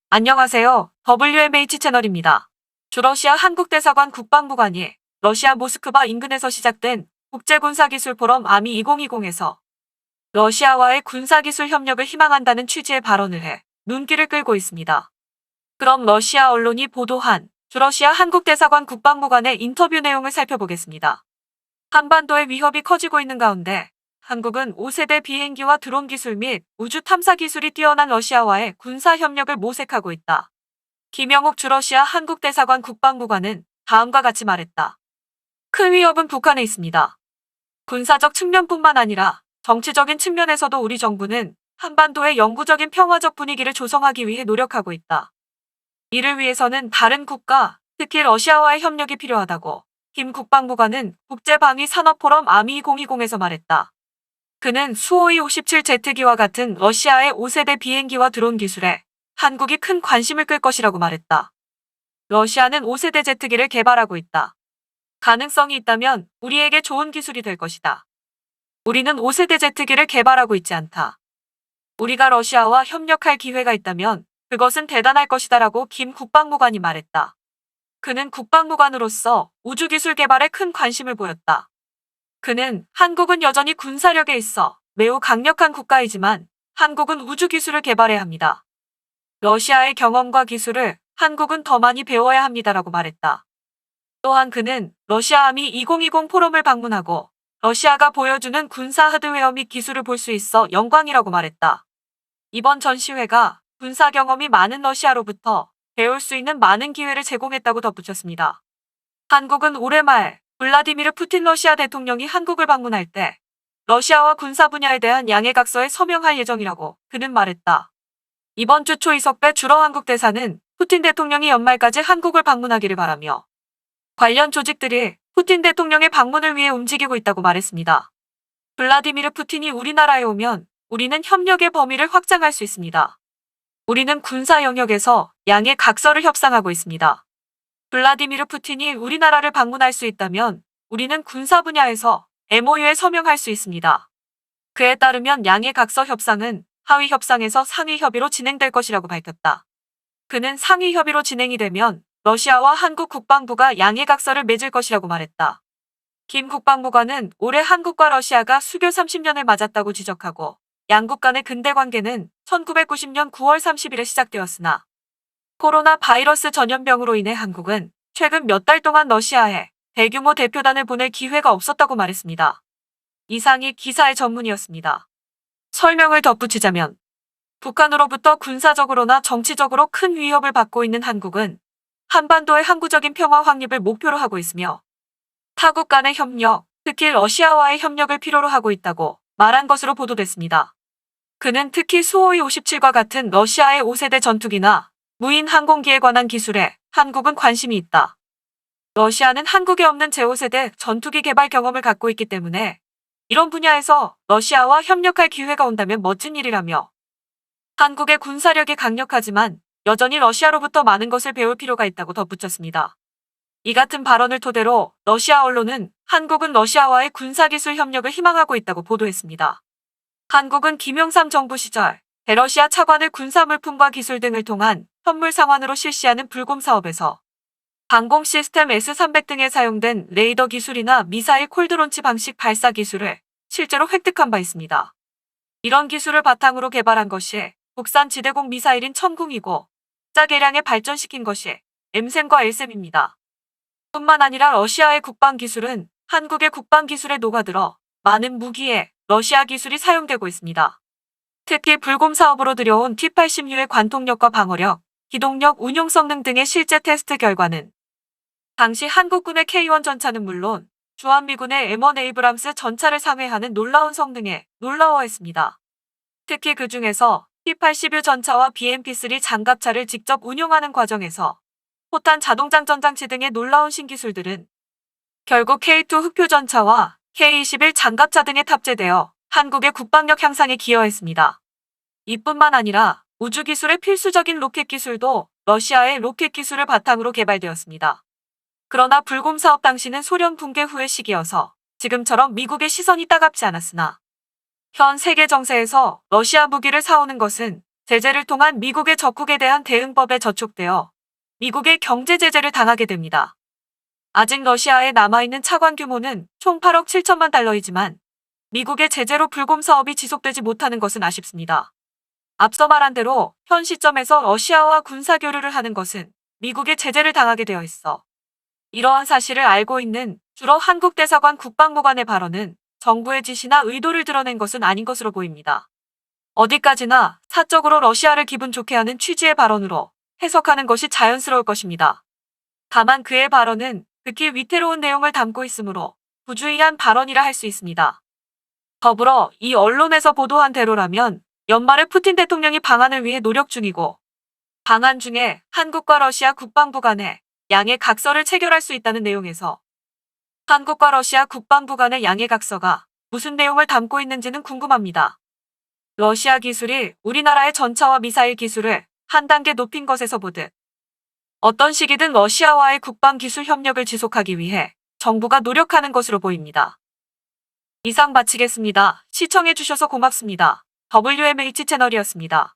안녕하세요. WMH 채널입니다. 주러시아 한국대사관 국방부관이 러시아 모스크바 인근에서 시작된 국제군사기술 포럼 아미 2020에서 러시아와의 군사기술 협력을 희망한다는 취지의 발언을 해 눈길을 끌고 있습니다. 그럼 러시아 언론이 보도한 주러시아 한국대사관 국방부관의 인터뷰 내용을 살펴보겠습니다. 한반도의 위협이 커지고 있는 가운데 한국은 5세대 비행기와 드론 기술 및 우주 탐사 기술이 뛰어난 러시아와의 군사 협력을 모색하고 있다. 김영욱 주러시아 한국대사관 국방부관은 다음과 같이 말했다. 큰 위협은 북한에 있습니다. 군사적 측면뿐만 아니라 정치적인 측면에서도 우리 정부는 한반도의 영구적인 평화적 분위기를 조성하기 위해 노력하고 있다. 이를 위해서는 다른 국가, 특히 러시아와의 협력이 필요하다고 김 국방부관은 국제방위산업포럼 아미 2020에서 말했다. 그는 수호이 57제트기와 같은 러시아의 5세대 비행기와 드론 기술에 한국이 큰 관심을 끌 것이라고 말했다. 러시아는 5세대 제트기를 개발하고 있다. 가능성이 있다면 우리에게 좋은 기술이 될 것이다. 우리는 5세대 제트기를 개발하고 있지 않다. 우리가 러시아와 협력할 기회가 있다면 그것은 대단할 것이다라고 김 국방부관이 말했다. 그는 국방부관으로서 우주기술 개발에 큰 관심을 보였다. 그는 한국은 여전히 군사력에 있어 매우 강력한 국가이지만 한국은 우주기술을 개발해야 합니다. 러시아의 경험과 기술을 한국은 더 많이 배워야 합니다라고 말했다. 또한 그는 러시아 아미 2020 포럼을 방문하고 러시아가 보여주는 군사 하드웨어 및 기술을 볼 수 있어 영광이라고 말했다. 이번 전시회가 군사 경험이 많은 러시아로부터 배울 수 있는 많은 기회를 제공했다고 덧붙였습니다. 한국은 올해 말 블라디미르 푸틴 러시아 대통령이 한국을 방문할 때 러시아와 군사 분야에 대한 양해각서에 서명할 예정이라고 그는 말했다. 이번 주 초 이석배 주러 한국 대사는 푸틴 대통령이 연말까지 한국을 방문하기를 바라며 관련 조직들이 푸틴 대통령의 방문을 위해 움직이고 있다고 말했습니다. 블라디미르 푸틴이 우리나라에 오면 우리는 협력의 범위를 확장할 수 있습니다. 우리는 군사 영역에서 양해각서를 협상하고 있습니다. 블라디미르 푸틴이 우리나라를 방문할 수 있다면 우리는 군사 분야에서 MOU에 서명할 수 있습니다. 그에 따르면 양해각서 협상은 하위 협상에서 상위 협의로 진행될 것이라고 밝혔다. 그는 상위 협의로 진행이 되면 러시아와 한국 국방부가 양해각서를 맺을 것이라고 말했다. 김 국방부관은 올해 한국과 러시아가 수교 30년을 맞았다고 지적하고 양국 간의 근대 관계는 1990년 9월 30일에 시작되었으나 코로나 바이러스 전염병으로 인해 한국은 최근 몇 달 동안 러시아에 대규모 대표단을 보낼 기회가 없었다고 말했습니다. 이상이 기사의 전문이었습니다. 설명을 덧붙이자면 북한으로부터 군사적으로나 정치적으로 큰 위협을 받고 있는 한국은 한반도의 항구적인 평화 확립을 목표로 하고 있으며 타국 간의 협력, 특히 러시아와의 협력을 필요로 하고 있다고 말한 것으로 보도됐습니다. 그는 특히 수호이 57과 같은 러시아의 5세대 전투기나 무인 항공기에 관한 기술에 한국은 관심이 있다. 러시아는 한국에 없는 제5세대 전투기 개발 경험을 갖고 있기 때문에 이런 분야에서 러시아와 협력할 기회가 온다면 멋진 일이라며 한국의 군사력이 강력하지만 여전히 러시아로부터 많은 것을 배울 필요가 있다고 덧붙였습니다. 이 같은 발언을 토대로 러시아 언론은 한국은 러시아와의 군사기술 협력을 희망하고 있다고 보도했습니다. 한국은 김영삼 정부 시절 대러시아 차관을 군사물품과 기술 등을 통한 현물 상환으로 실시하는 불곰 사업에서 방공 시스템 S300 등에 사용된 레이더 기술이나 미사일 콜드론치 방식 발사 기술을 실제로 획득한 바 있습니다. 이런 기술을 바탕으로 개발한 것이 국산 지대공 미사일인 천궁이고 자개량에 발전시킨 것이 M샘과 L샘입니다. 뿐만 아니라 러시아의 국방 기술은 한국의 국방 기술에 녹아들어 많은 무기에 러시아 기술이 사용되고 있습니다. 특히 불곰 사업으로 들여온 T-80U의 관통력과 방어력, 기동력, 운용 성능 등의 실제 테스트 결과는 당시 한국군의 K1 전차는 물론 주한미군의 M1 에이브람스 전차를 상회하는 놀라운 성능에 놀라워했습니다. 특히 그 중에서 T-80U 전차와 BMP-3 장갑차를 직접 운용하는 과정에서 포탄 자동장전장치 등의 놀라운 신기술들은 결국 K2 흑표 전차와 K21 장갑차 등에 탑재되어 한국의 국방력 향상에 기여했습니다. 이뿐만 아니라 우주기술의 필수적인 로켓 기술도 러시아의 로켓 기술을 바탕으로 개발되었습니다. 그러나 불곰 사업 당시는 소련 붕괴 후의 시기여서 지금처럼 미국의 시선이 따갑지 않았으나 현 세계 정세에서 러시아 무기를 사오는 것은 제재를 통한 미국의 적국에 대한 대응법에 저촉되어 미국의 경제 제재를 당하게 됩니다. 아직 러시아에 남아있는 차관 규모는 총 8억 7천만 달러이지만 미국의 제재로 불곰 사업이 지속되지 못하는 것은 아쉽습니다. 앞서 말한 대로 현 시점에서 러시아와 군사 교류를 하는 것은 미국의 제재를 당하게 되어 있어 이러한 사실을 알고 있는 주로 한국 대사관 국방부관의 발언은 정부의 지시나 의도를 드러낸 것은 아닌 것으로 보입니다. 어디까지나 사적으로 러시아를 기분 좋게 하는 취지의 발언으로 해석하는 것이 자연스러울 것입니다. 다만 그의 발언은 극히 위태로운 내용을 담고 있으므로 부주의한 발언이라 할 수 있습니다. 더불어 이 언론에서 보도한 대로라면 연말에 푸틴 대통령이 방한을 위해 노력 중이고 방한 중에 한국과 러시아 국방부 간에 양해 각서를 체결할 수 있다는 내용에서 한국과 러시아 국방부 간의 양해 각서가 무슨 내용을 담고 있는지는 궁금합니다. 러시아 기술이 우리나라의 전차와 미사일 기술을 한 단계 높인 것에서 보듯 어떤 시기든 러시아와의 국방 기술 협력을 지속하기 위해 정부가 노력하는 것으로 보입니다. 이상 마치겠습니다. 시청해주셔서 고맙습니다. WMH 채널이었습니다.